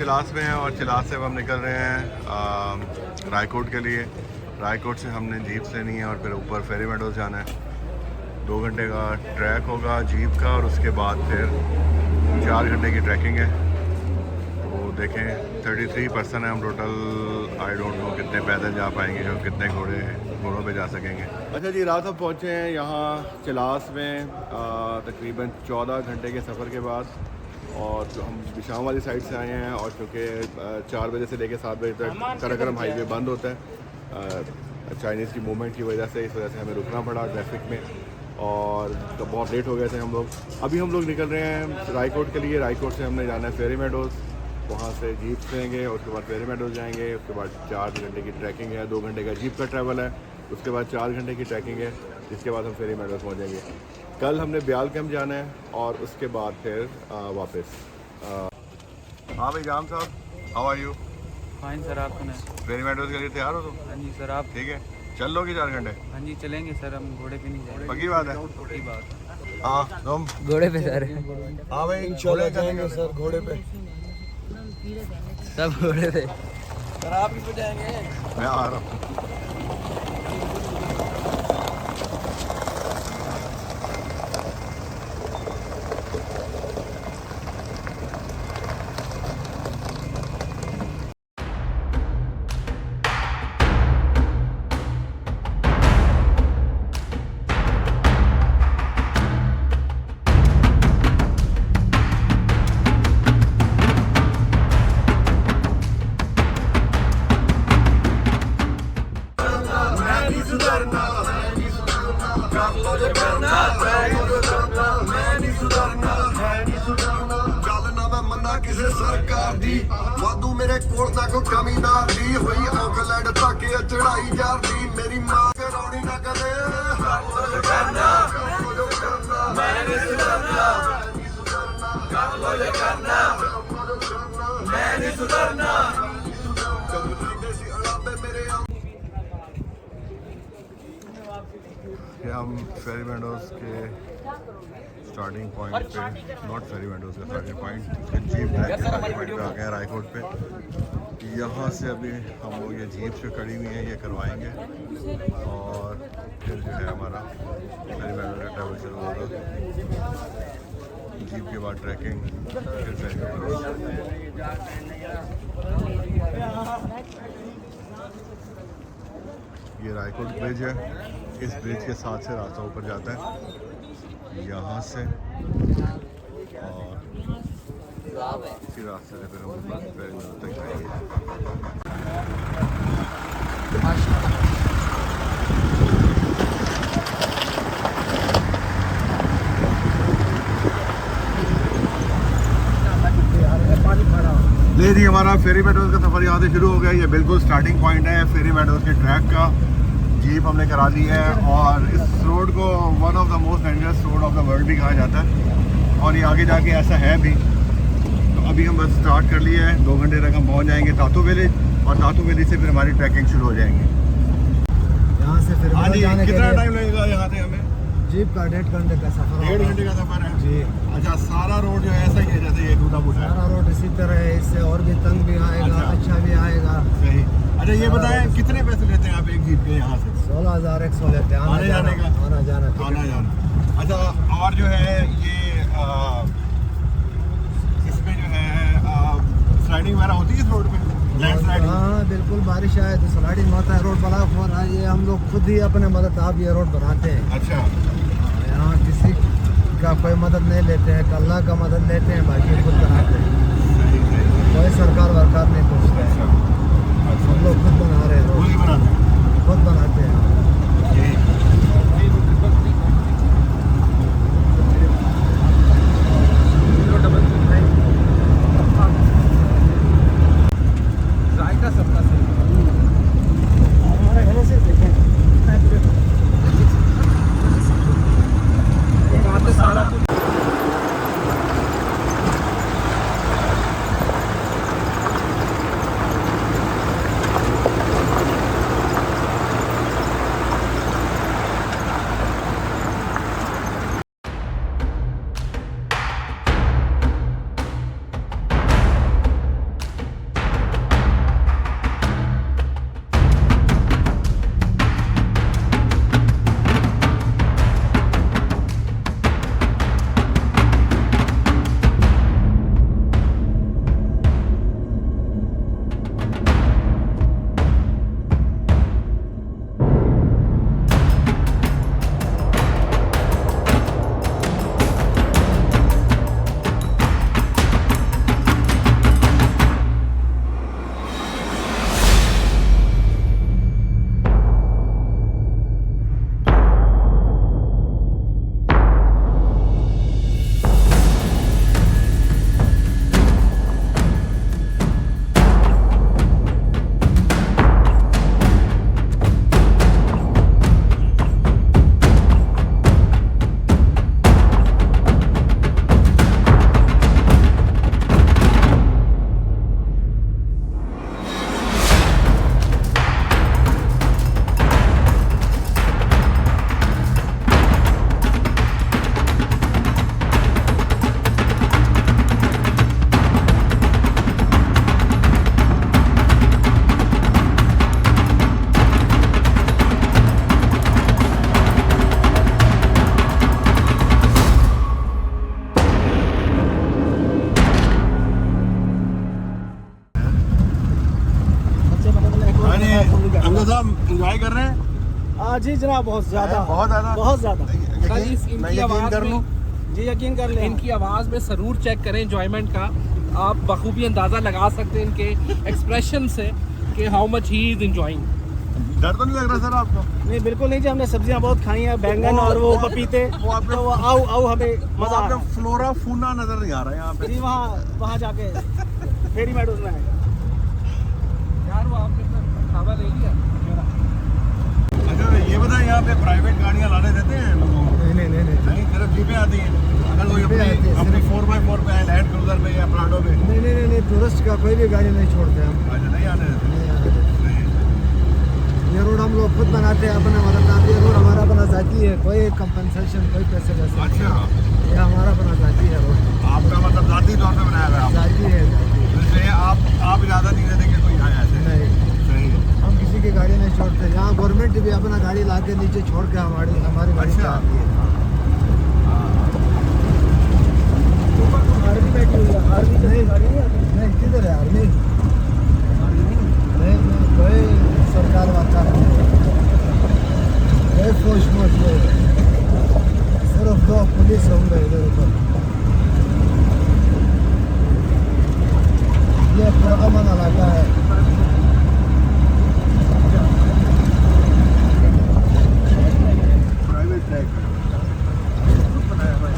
चिलास में हैं और चिलास से अब हम निकल रहे हैं रायकोट के लिए। रायकोट से हमने जीप लेनी है और फिर ऊपर फेरी मेडोज़ जाना है। 2 घंटे का ट्रैक होगा जीप का और उसके बाद फिर 4 घंटे की ट्रैकिंग है। तो देखें 33 पर्सन है हम टोटल। आई डोंट नो कितने पैदल जा पाएंगे और कितने घोड़ों पे जा सकेंगे। अच्छा जी, रात हम पहुँचे हैं यहाँ चिलास में तकरीबन 14 घंटे के सफ़र के बाद। और तो हम बिशाम वाली साइड से आए हैं और चूँकि 4 बजे से लेकर 7 बजे तक कराकरम हाईवे बंद होता है चाइनीज़ की मूवमेंट की वजह से। इस वजह से हमें रुकना पड़ा ट्रैफिक में और तो बहुत लेट हो गए थे हम लोग। अभी हम लोग निकल रहे हैं रायकोट के लिए। रायकोट से हमने जाना है फेरी मेडोज़, वहाँ से जीप लेंगे, उसके बाद फेरी मेडोज़ जाएंगे, उसके बाद 4 घंटे की ट्रैकिंग है। 2 घंटे का जीप का ट्रैवल है, उसके बाद 4 घंटे की ट्रैकिंग है, जिसके बाद हम फेरी मेडोज़ पहुँचेंगे। कल हमने ब्याल कैंप जाना है और उसके बाद फिर वापस। हाँ भाई जाम साहब, how are you? Fine sir, आप सुनाएं? फेरी मेडोज़ के लिए तैयार हो तुम? हाँ जी सर। आप? ठीक है, चल लोगे 4 घंटे? हाँ जी चलेंगे सर, हम घोड़े पे नहीं जाएंगे। पक्की बात है? पक्की बात। हाँ तुम? घोड़े पे सर। हाँ भाई इंशाल्लाह जाएंगे सर घोड़े पे। सब घोड़े पे सर। आप भी पे जाएंगे? मैं आ रहा हूँ। ਕਿਸੇ ਸਰਕਾਰ ਦੀ ਵਾਧੂ ਮੇਰੇ ਕੋਲ ਤਾਂ ਕੋਈ ਕਮੀ ਨਾ ਦੀ ਹੋਈ ਔਕਲੈਂਡ ਤੱਕ ਇਹ ਚੜਾਈ ਜਾਂਦੀ ਮੇਰੀ ਮਾਂ ਕਰਾਉਣੀ ਨਾ ਕਦੇ ਕਰਨਾ ਮੈਂ ਨਹੀਂ ਸੁਧਰਨਾ ਕਰ ਲੋ ਜੇ ਕਰਨਾ ਮੈਂ ਨਹੀਂ ਸੁਧਰਨਾ ਕਦੋਂ ਜਿੰਦੇ ਸੀ ਅਲਾਬੇ ਮੇਰੇ हम फेरी मेडोज़ के स्टार्टिंग पॉइंट पे, नॉट फेरी मेडोज़ का स्टार्टिंग पॉइंट, जीप ड्राइव के स्टार्टिंग पॉइंट पे आ गए रायकोट पे। यहाँ से अभी हम लोग ये जीप जो खड़ी हुई है ये करवाएंगे और फिर जो है हमारा फेरी मेडोज़ का ट्रैवल शुरू होगा। जीप के बाद ट्रैकिंग, फिर फेरी मेडोज़। ये रायकोट ब्रिज है, इस ब्रिज के साथ से रास्ता ऊपर जाता है यहाँ से और इसी रास्ते से फिर हम फेरी तक जाएंगे। ले जी, हमारा फेरी मेडोज़ का सफ़र यहाँ से शुरू हो गया। ये बिल्कुल स्टार्टिंग पॉइंट है फेरी मेडोज़ के ट्रैक का। जीप हमने करा ली है और इस रोड को one of the most dangerous road of the world भी कहा जाता है और ये आगे जाके ऐसा है भी। तो अभी हम बस स्टार्ट कर लिए हैं, 2 घंटे तक हम पहुँच जाएंगे तातू विलेज और तातू विलेज से फिर हमारी ट्रैकिंग शुरू हो जाएंगी। यहाँ से फिर हाँ जी, कितना टाइम लगेगा यहाँ से हमें? जीप का 1.5 घंटे का सफर। 1.5 घंटे का सफ़र है जी। अच्छा, सारा रोड जो है ऐसा ही है जैसे ये टूटा फूटा है? सारा रोड इसी तरह है, इससे और भी तंग भी आएगा, अच्छा भी आएगा। सही। अच्छा ये बताएं कितने पैसे लेते हैं आप एक जीप के यहाँ से? 16,100 लेते हैं आने जाने का? आना जाना आना जाना। अच्छा, और जो है ये इसमें जो है स्लाइडिंग वगैरह होती है इस रोड पे? Land sliding? हाँ बिल्कुल, बारिश आए तो स्लाइडिंग होता है, रोड ब्लॉक हो रहा है। ये हम लोग खुद ही अपने मदद आप ये रोड बनाते हैं। अच्छा, यहाँ किसी का कोई मदद नहीं लेते हैं, अल्लाह का मदद लेते हैं, बाकी खुद बनाते हैं। कोई सरकार वरकार नहीं पूछता है, हम लोग खुद बना रहे हैं, खुद ही बनाते हैं? खुद बनाते हैं। जायका सबका सही। हमारे घर से देखें सारा हाँ जी जनाब, बहुत ज़्यादा, बहुत ज़्यादा, बहुत ज़्यादा। सर इस मैं इनकी यकीन आवाज़ कर लूँ। में, जी यकीन कर लें। इनकी आवाज़ में सरूर चेक करें एंजॉयमेंट का। आप बखूबी अंदाज़ा लगा सकते हैं इनके एक्सप्रेशन से कि how much he is enjoying. डर तो नहीं लग रहा सर आपको? नहीं बिल्कुल नहीं जी, हमने सब्जियां बहुत खाई हैं, बैंगन और वो पपीते, वो आपने- तो वो आओ आओ हमें मज़ा आ रहा आपको फ्लोरा फूना नजर नहीं आ रहा है यहाँ है पे। जी। वहाँ जाके फेरी मेडोज में है। यार वो आपने खावा ले लिया? अच्छा ये बताएं, यहाँ पे प्राइवेट गाड़ियाँ लाने देते हैं लोगों को? नहीं नहीं नहीं नहीं नहीं, सिर्फ जीपें आती हैं। अगर कोई जीपें आती हैं, अपनी सिर्फ। 4x4 पे है, लैंड क्रूजर पे या प्राडो पे, नहीं नहीं नहीं नहीं, टूरिस्ट का कोई भी गाड़ी नहीं छोड़ते हम। अच्छा नहीं आने देते? नहीं आने देते। नहीं। ये रोड हम लोग खुद बनाते हैं अपने मदद नाम। ये रोड हमारा अपना जाती है, कोई कंपनसेशन कोई पैसे वैसे नहीं। अच्छा, ये हमारा अपना जाती है रोड, आपका मतलब जाती तौर पे बनाया हुआ है आपने? जाती है जाती है। इसलिए आप इजाज़त नहीं देते कि कोई आए ऐसे? नहीं, सही है। हम किसी की गाड़ी नहीं छोड़ते। यहाँ गवर्नमेंट भी अपना गाड़ी ला के नीचे छोड़ के हमारी गाड़ी अच्छा। चलाती है। आर्मी बैठी हुई है, आर्मी नहीं गाड़ी नहीं, किधर है आर्मी? नहीं नहीं, कोई सरकार वाला नहीं, कोई फौज नहीं है, सिर्फ 2 पुलिस होंगे इधर ऊपर। ये पुरअमन इलाका है। प्राइवेट ट्रैक है। बनाया हुआ है।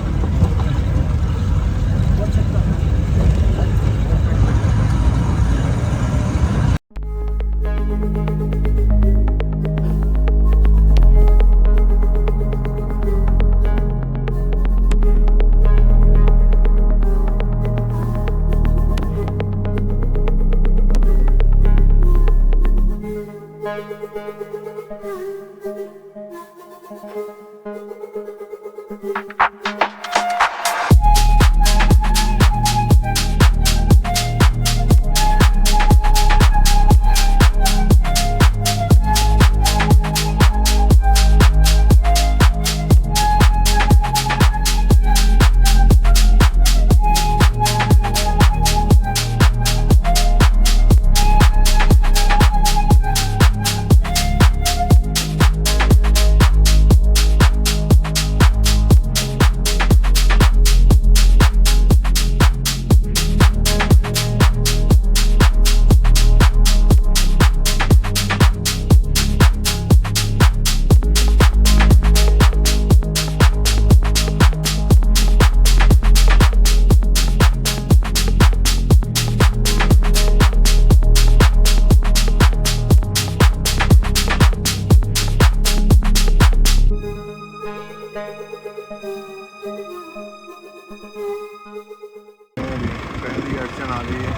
पहली अड़चन आ गई है,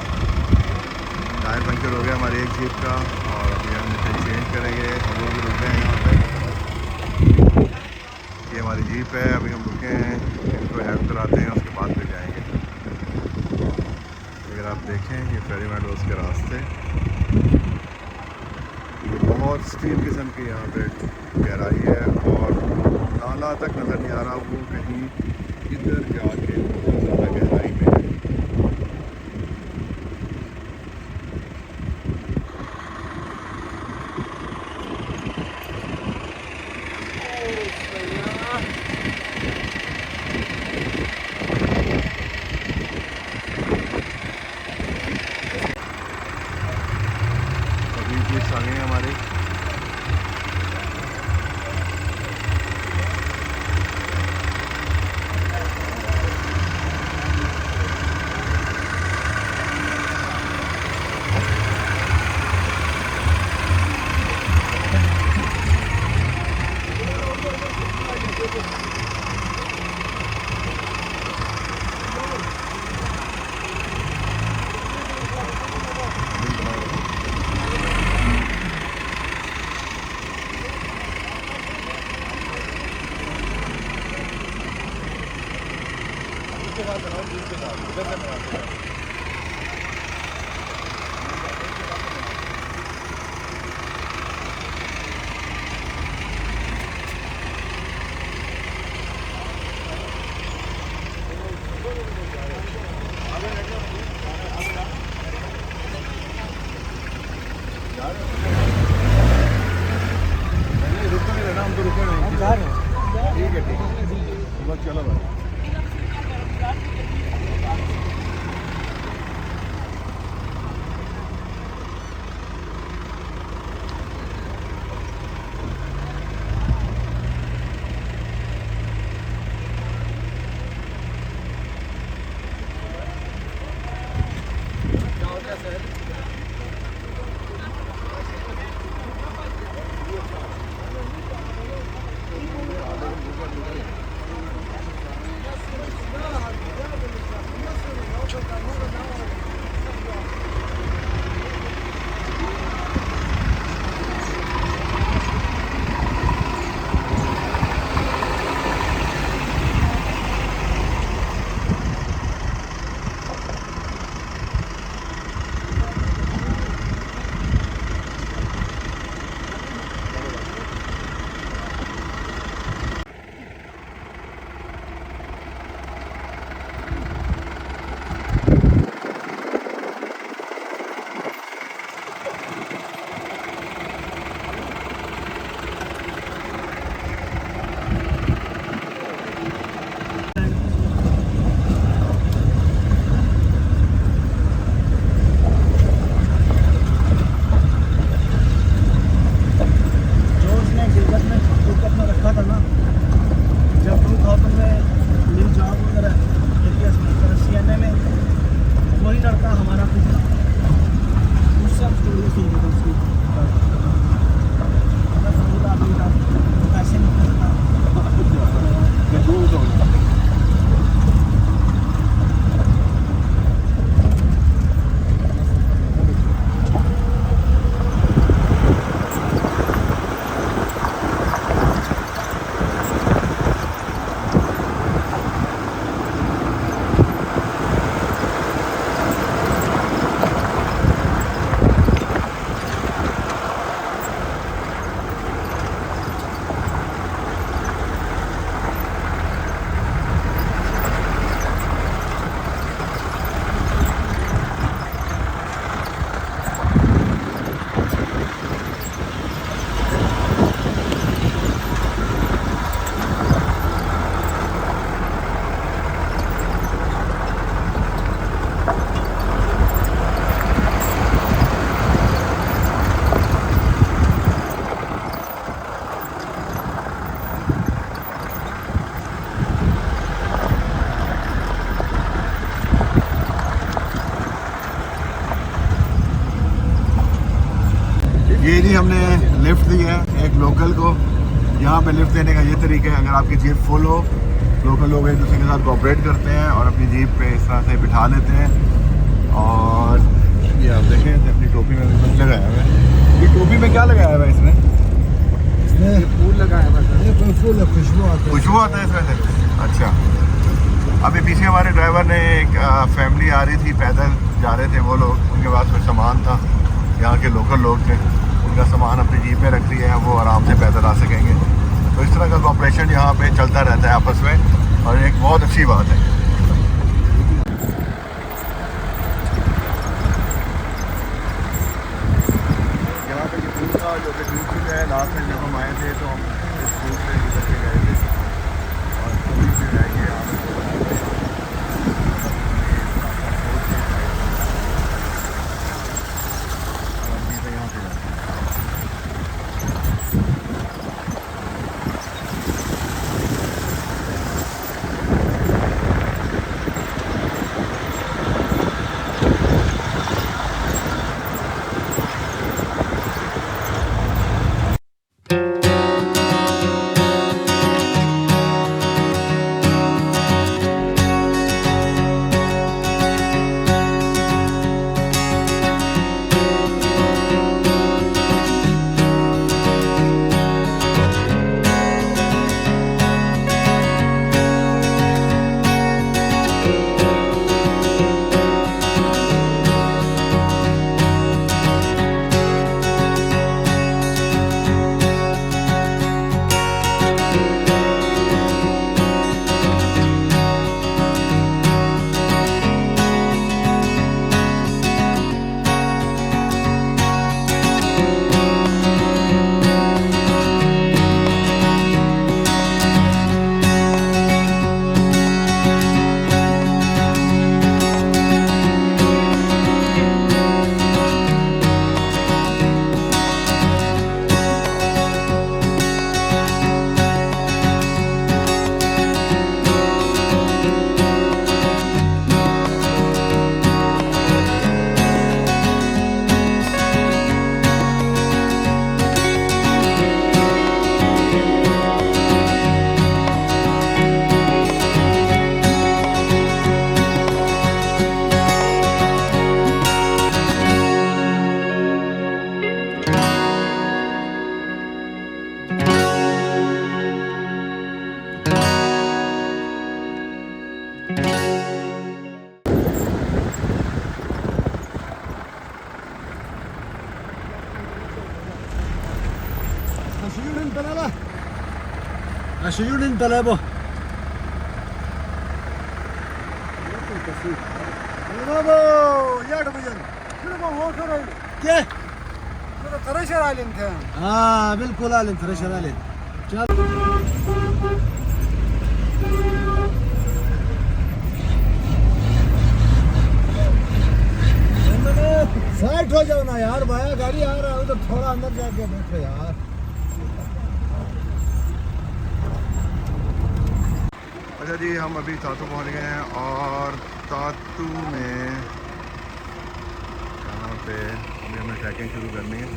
टायर पंचर हो गया हमारी एक जीप का और अभी हम इसे चेंज करेंगे। हम लोग भी रुक गए हैं यहाँ पे। ये हमारी जीप है, अभी हम रुके हैं, इनको हेल्प कराते हैं, उसके बाद फिर जाएंगे। अगर आप देखें ये फेरी मेडोज़ के रास्ते, ये बहुत स्टील किस्म की यहाँ पे गहराई है और नाला तक नज़र नहीं आ रहा, वो कहीं इधर जाके बहुत ज़्यादा गहराई में है। अभी जीप्स आ गए हैं हमारे। नहीं रुक तो नहीं रहे जा रहे हैं। ठीक है ठीक है बस चलो भाई। ये जी हमने लिफ्ट दी है एक लोकल को। यहाँ पे लिफ्ट देने का ये तरीका है, अगर आपकी जीप फुल हो, लोकल लोग एक दूसरे के साथ कोऑपरेट करते हैं और अपनी जीप पे इस तरह से बिठा लेते हैं। और ये आप देखें अपनी टोपी में भी कुछ लगाया हुआ है। ये टोपी में क्या लगाया हुआ है इसने? इसमें फूल लगाया हुआ है। ये कोई फूल है, खुशबू आती है। खुशबू आता है इसमें से? अच्छा। अभी पीछे हमारे ड्राइवर ने एक फैमिली आ रही थी, पैदल जा रहे थे वो लोग, उनके पास कोई सामान था, यहाँ के लोकल लोग थे, उनका सामान अपनी जीप में रख दिया है, वो आराम से पैदल आ सकेंगे। तो इस तरह का कॉपरेशन यहाँ पे चलता रहता है आपस में, और एक बहुत अच्छी बात है। यहाँ पे स्कूल था जो कि दूर है, लास्ट टाइम जब हम आए थे तो हम स्कूल से गुजर के गए थे, और अभी भी जाएंगे यहाँ पे। Ashuyunin talabo. Bravo! Yard bajan. क्या? थ्रेशर आलेन थे हाँ बिल्कुल आलेन थ्रेशर आलेन चल साइड हो जाओ ना यार भाया गाड़ी आ रहा है तो थोड़ा अंदर जाके बैठो यार अच्छा जी, हम अभी तातू पहुंच गए हैं और तातू में यहाँ पे अभी हमें ट्रैकिंग शुरू करनी है।